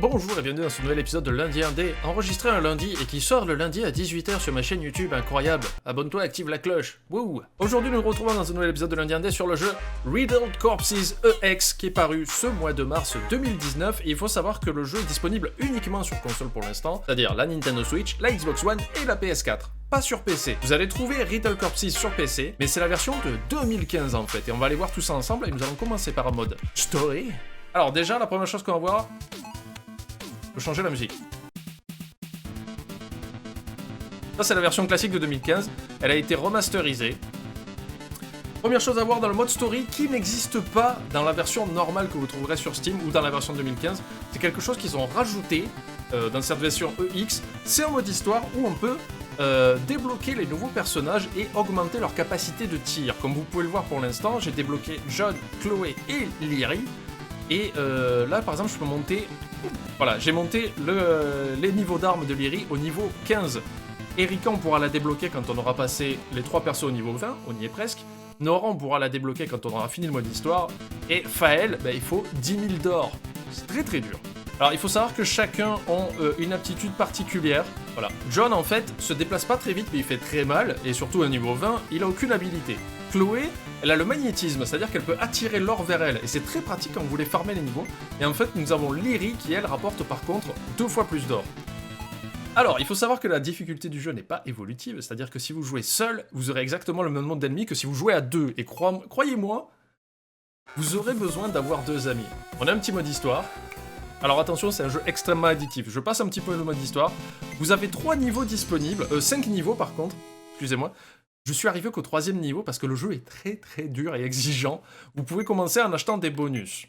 Bonjour et bienvenue dans ce nouvel épisode de Lundi Indé, enregistré un lundi et qui sort le lundi à 18h sur ma chaîne YouTube incroyable. Abonne-toi et active la cloche. Wouh! Aujourd'hui nous nous retrouvons dans un nouvel épisode de Lundi Indé sur le jeu Riddled Corpses EX qui est paru ce mois de mars 2019 et il faut savoir que le jeu est disponible uniquement sur console pour l'instant, c'est-à-dire la Nintendo Switch, la Xbox One et la PS4. Pas sur PC. Vous allez trouver Riddled Corpses sur PC, mais c'est la version de 2015 en fait, et on va aller voir tout ça ensemble et nous allons commencer par un mode Story. Alors déjà, la première chose qu'on va voir, je vais changer la musique. Ça c'est la version classique de 2015, elle a été remasterisée. Première chose à voir dans le mode story qui n'existe pas dans la version normale que vous trouverez sur Steam ou dans la version 2015, c'est quelque chose qu'ils ont rajouté dans cette version EX, c'est un mode histoire où on peut débloquer les nouveaux personnages et augmenter leur capacité de tir. Comme vous pouvez le voir pour l'instant, j'ai débloqué John, Chloé et Lyrie. Et là par exemple je peux monter, voilà, j'ai monté les niveaux d'armes de Lyrie au niveau 15. Erika on pourra la débloquer quand on aura passé les 3 persos au niveau 20, on y est presque. Nora on pourra la débloquer quand on aura fini le mode histoire. Et Faël, il faut 10 000 d'or, c'est très très dur. Alors il faut savoir que chacun a une aptitude particulière. Voilà. John en fait se déplace pas très vite mais il fait très mal, et surtout au niveau 20, il a aucune habilité. Chloé, elle a le magnétisme, c'est-à-dire qu'elle peut attirer l'or vers elle, et c'est très pratique quand vous voulez farmer les niveaux. Et en fait nous avons Lyrie qui elle rapporte par contre 2 fois plus d'or. Alors, il faut savoir que la difficulté du jeu n'est pas évolutive, c'est-à-dire que si vous jouez seul, vous aurez exactement le même nombre d'ennemis que si vous jouez à 2, et croyez-moi, vous aurez besoin d'avoir 2 amis. On a un petit mode histoire. Alors attention, c'est un jeu extrêmement addictif. Je passe un petit peu le mode histoire. Vous avez 3 niveaux disponibles, 5 niveaux par contre, excusez-moi. Je suis arrivé qu'au 3e niveau parce que le jeu est très très dur et exigeant. Vous pouvez commencer en achetant des bonus.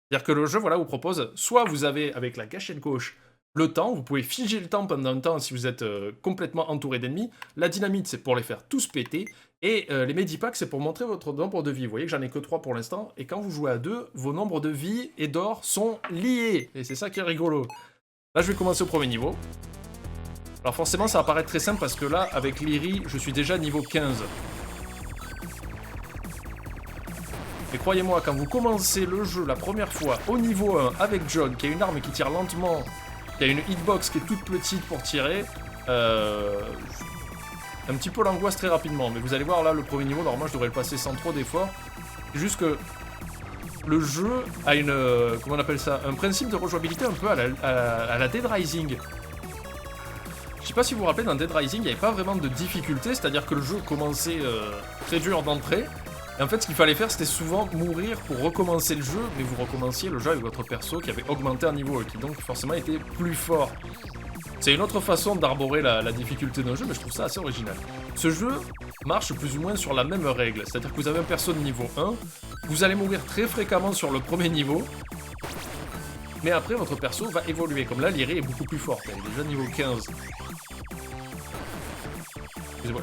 C'est-à-dire que le jeu, voilà, vous propose, soit vous avez, avec la gâchette gauche, le temps, vous pouvez figer le temps pendant un temps si vous êtes complètement entouré d'ennemis. La dynamite, c'est pour les faire tous péter. Et les medipacks, c'est pour montrer votre nombre de vie. Vous voyez que j'en ai que 3 pour l'instant. Et quand vous jouez à 2, vos nombres de vie et d'or sont liés. Et c'est ça qui est rigolo. Là, je vais commencer au premier niveau. Alors forcément, ça va paraître très simple parce que là, avec Lyrie, je suis déjà niveau 15. Et croyez-moi, quand vous commencez le jeu la première fois au niveau 1 avec John, qui a une arme qui tire lentement, qui a une hitbox qui est toute petite pour tirer, un petit peu l'angoisse très rapidement. Mais vous allez voir là, le premier niveau, normalement je devrais le passer sans trop d'efforts. C'est juste que le jeu a une, comment on appelle ça, un principe de rejouabilité un peu à la Dead Rising. Je sais pas si vous vous rappelez, dans Dead Rising, il n'y avait pas vraiment de difficulté, c'est-à-dire que le jeu commençait très dur d'entrée. Et en fait, ce qu'il fallait faire, c'était souvent mourir pour recommencer le jeu, mais vous recommenciez le jeu avec votre perso qui avait augmenté un niveau et qui donc forcément était plus fort. C'est une autre façon d'arborer la difficulté d'un jeu, mais je trouve ça assez original. Ce jeu marche plus ou moins sur la même règle, c'est-à-dire que vous avez un perso de niveau 1, vous allez mourir très fréquemment sur le premier niveau, mais après votre perso va évoluer. Comme là, Lyrie est beaucoup plus forte, elle est déjà niveau 15.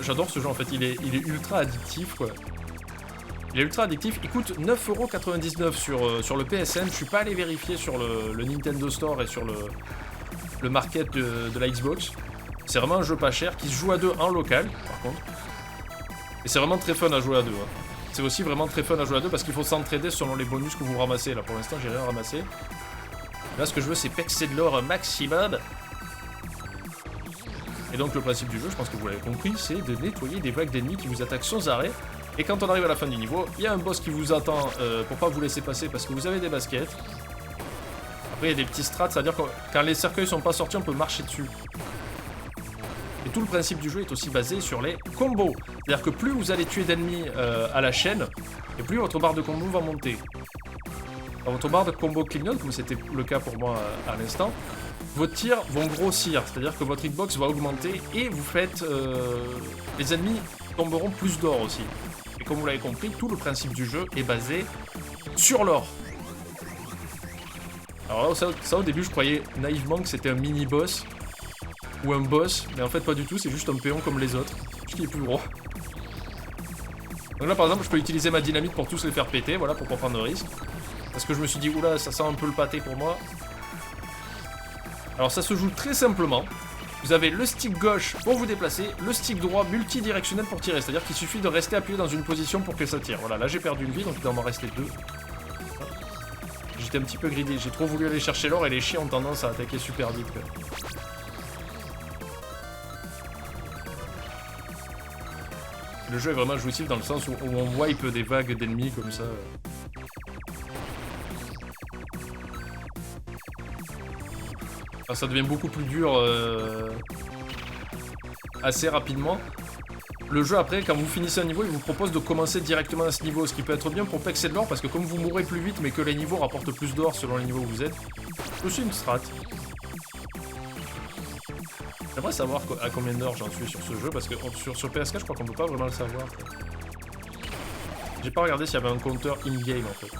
J'adore ce jeu en fait, il est ultra addictif quoi. Il est ultra addictif, il coûte 9,99€ sur le PSN, je suis pas allé vérifier sur le Nintendo Store et sur le market de la Xbox. C'est vraiment un jeu pas cher qui se joue à 2 en local par contre. Et c'est vraiment très fun à jouer à 2. Hein. C'est aussi vraiment très fun à jouer à 2 parce qu'il faut s'entraider selon les bonus que vous ramassez. Là pour l'instant j'ai rien ramassé. Là ce que je veux c'est pexer de l'or maximum. Et donc le principe du jeu, je pense que vous l'avez compris, c'est de nettoyer des vagues d'ennemis qui vous attaquent sans arrêt. Et quand on arrive à la fin du niveau, il y a un boss qui vous attend pour pas vous laisser passer parce que vous avez des baskets. Après il y a des petits strats, c'est-à-dire que quand les cercueils sont pas sortis, on peut marcher dessus. Et tout le principe du jeu est aussi basé sur les combos. C'est-à-dire que plus vous allez tuer d'ennemis à la chaîne, et plus votre barre de combo va monter. Dans votre barre de combo clean, comme c'était le cas pour moi à l'instant, vos tirs vont grossir, c'est-à-dire que votre hitbox va augmenter et vous faites... les ennemis tomberont plus d'or aussi. Et comme vous l'avez compris, tout le principe du jeu est basé sur l'or. Alors là, ça au début, je croyais naïvement que c'était un mini-boss ou un boss, mais en fait pas du tout, c'est juste un péon comme les autres, juste qu'il est plus gros. Donc là, par exemple, je peux utiliser ma dynamite pour tous les faire péter, voilà, pour pas prendre de risque. Parce que je me suis dit, oula, ça sent un peu le pâté pour moi. Alors ça se joue très simplement. Vous avez le stick gauche pour vous déplacer, le stick droit multidirectionnel pour tirer. C'est-à-dire qu'il suffit de rester appuyé dans une position pour que ça tire. Voilà, là j'ai perdu une vie, donc il doit m'en rester 2. J'étais un petit peu greedy, j'ai trop voulu aller chercher l'or et les chiens ont tendance à attaquer super vite. Quoi. Le jeu est vraiment jouissif dans le sens où on wipe des vagues d'ennemis comme ça. Enfin, ça devient beaucoup plus dur assez rapidement. Le jeu après, quand vous finissez un niveau, il vous propose de commencer directement à ce niveau, ce qui peut être bien pour pexer de l'or, parce que comme vous mourrez plus vite, mais que les niveaux rapportent plus d'or selon les niveaux où vous êtes, c'est aussi une strat. J'aimerais savoir à combien d'heures j'en suis sur ce jeu, parce que sur PS4, je crois qu'on peut pas vraiment le savoir. J'ai pas regardé s'il y avait un compteur in-game, en fait.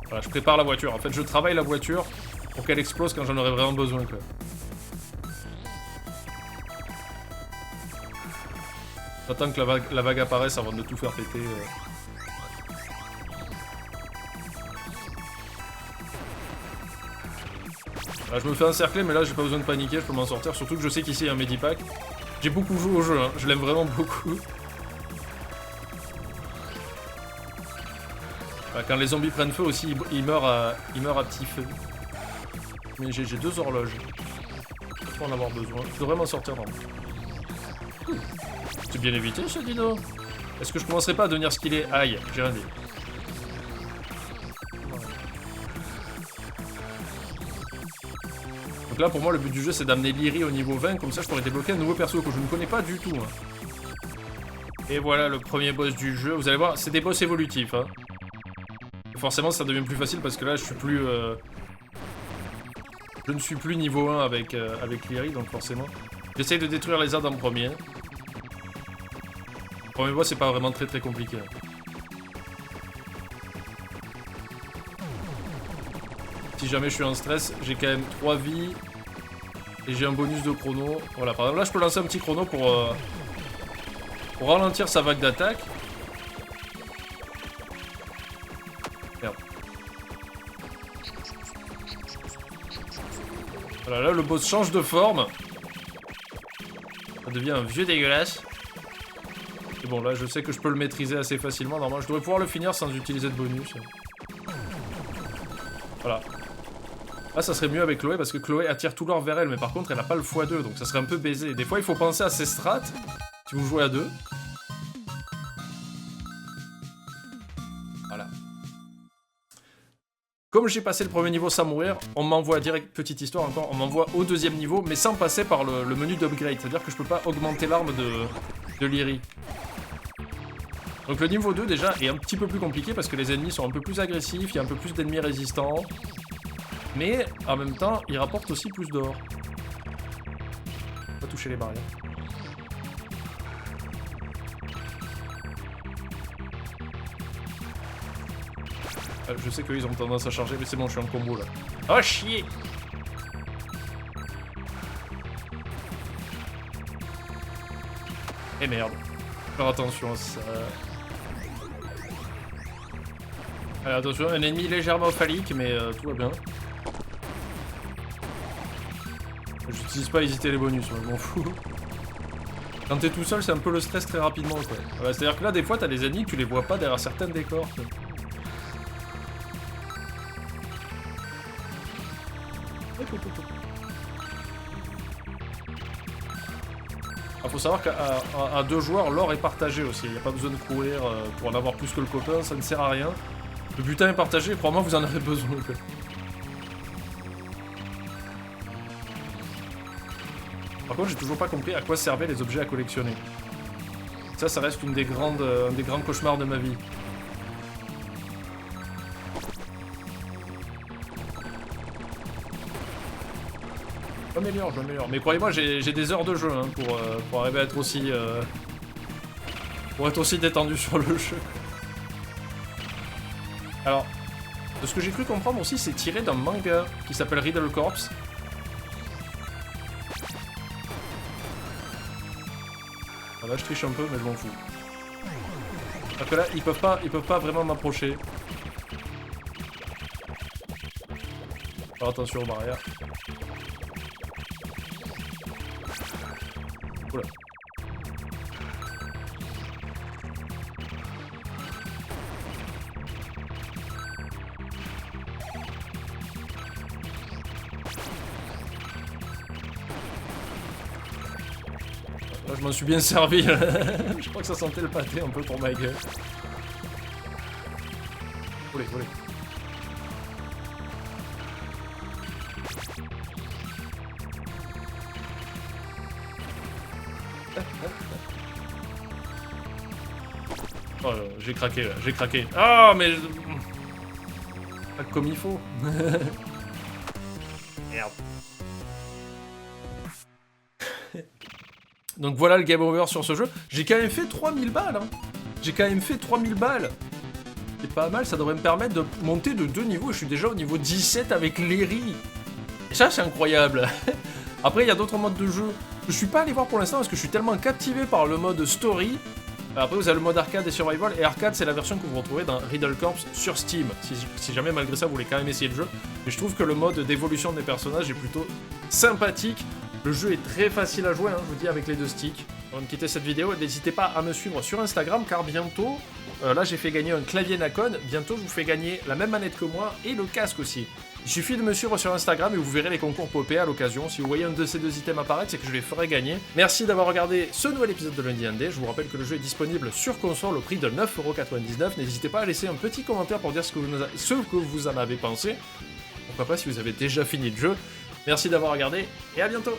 Voilà, je prépare la voiture. En fait, je travaille la voiture pour qu'elle explose quand j'en aurai vraiment besoin, quoi. J'attends que la vague apparaisse avant de tout faire péter. Là, je me fais encercler, mais là j'ai pas besoin de paniquer, je peux m'en sortir. Surtout que je sais qu'ici il y a un Medipack. J'ai beaucoup joué au jeu, hein. Je l'aime vraiment beaucoup. Quand les zombies prennent feu aussi, ils meurent à petit feu. Mais j'ai 2 horloges. Je peux pas en avoir besoin. Je devrais m'en sortir normalement. C'est bien évité ce dino. Est-ce que je commencerai pas à devenir skillé? Aïe, j'ai rien dit. Donc là pour moi le but du jeu c'est d'amener Lyrie au niveau 20, comme ça je pourrais débloquer un nouveau perso que je ne connais pas du tout. Hein. Et voilà le premier boss du jeu. Vous allez voir, c'est des boss évolutifs. Hein. Forcément ça devient plus facile parce que là je suis plus... Je ne suis plus niveau 1 avec Lyrie, donc forcément. J'essaye de détruire les arbres en premier. Le premier boss c'est pas vraiment très compliqué. Si jamais je suis en stress, j'ai quand même 3 vies. Et j'ai un bonus de chrono. Voilà, par exemple là je peux lancer un petit chrono pour ralentir sa vague d'attaque. Merde. Voilà, là le boss change de forme. Ça devient un vieux dégueulasse. Et bon, là, je sais que je peux le maîtriser assez facilement. Normalement, je devrais pouvoir le finir sans utiliser de bonus. Voilà. Là, ça serait mieux avec Chloé, parce que Chloé attire tout l'or vers elle, mais par contre, elle n'a pas le x2, donc ça serait un peu baisé. Des fois, il faut penser à ses strats, si vous jouez à 2. Voilà. Comme j'ai passé le premier niveau sans mourir, on m'envoie direct, petite histoire encore, on m'envoie au deuxième niveau, mais sans passer par le menu d'upgrade. C'est-à-dire que je peux pas augmenter l'arme de Lyrie. Donc le niveau 2 déjà est un petit peu plus compliqué parce que les ennemis sont un peu plus agressifs, il y a un peu plus d'ennemis résistants. Mais en même temps, ils rapportent aussi plus d'or. Pas toucher les barrières. Je sais qu'ils ont tendance à charger, mais c'est bon, je suis en combo là. Oh chier! Et merde. Faire attention à ça. Allez, attention, un ennemi légèrement phallique, mais tout va bien. J'utilise pas hésiter les bonus, je m'en fous. Quand t'es tout seul, c'est un peu le stress très rapidement, quoi. Ouais, c'est-à-dire que là, des fois, t'as des ennemis, tu les vois pas derrière certains décors, quoi. Ah, faut savoir qu'à 2 joueurs, l'or est partagé aussi. Il n'y a pas besoin de courir pour en avoir plus que le copain, ça ne sert à rien. Le butin est partagé, crois-moi, vous en avez besoin, quoi. Par contre, j'ai toujours pas compris à quoi servaient les objets à collectionner. Ça reste un des grands cauchemars de ma vie. Je m'améliore. Mais croyez-moi, j'ai des heures de jeu hein, pour arriver à être aussi... pour être aussi détendu sur le jeu. Alors, de ce que j'ai cru comprendre aussi, c'est tiré d'un manga qui s'appelle Riddle Corps. Ah là, je triche un peu, mais je m'en fous. Parce que là, ils peuvent pas vraiment m'approcher. Alors attention aux barrières. Oula. m'en suis bien servi. Je crois que ça sentait le pâté un peu pour ma gueule. Volez, volez. Oh, j'ai craqué là, j'ai craqué. Ah, mais... Pas comme il faut. Merde. Donc voilà le game over sur ce jeu. J'ai quand même fait 3000 balles. Hein. J'ai quand même fait 3000 balles. C'est pas mal, ça devrait me permettre de monter de 2 niveaux. Je suis déjà au niveau 17 avec Léry. Et ça, c'est incroyable. Après, il y a d'autres modes de jeu. Je suis pas allé voir pour l'instant parce que je suis tellement captivé par le mode story. Après, vous avez le mode arcade et survival. Et arcade, c'est la version que vous retrouvez dans Riddle Corps sur Steam. Si jamais, malgré ça, vous voulez quand même essayer le jeu. Mais je trouve que le mode d'évolution des personnages est plutôt sympathique. Le jeu est très facile à jouer, hein, je vous dis, avec les 2 sticks. Avant de quitter cette vidéo, n'hésitez pas à me suivre sur Instagram, car bientôt, là j'ai fait gagner un clavier Nacon, bientôt je vous fais gagner la même manette que moi, et le casque aussi. Il suffit de me suivre sur Instagram et vous verrez les concours popés à l'occasion. Si vous voyez un de ces 2 items apparaître, c'est que je les ferai gagner. Merci d'avoir regardé ce nouvel épisode de Lundi Indé. Je vous rappelle que le jeu est disponible sur console au prix de 9,99€. N'hésitez pas à laisser un petit commentaire pour dire ce que vous en avez pensé. Pourquoi pas si vous avez déjà fini le jeu. Merci d'avoir regardé et à bientôt.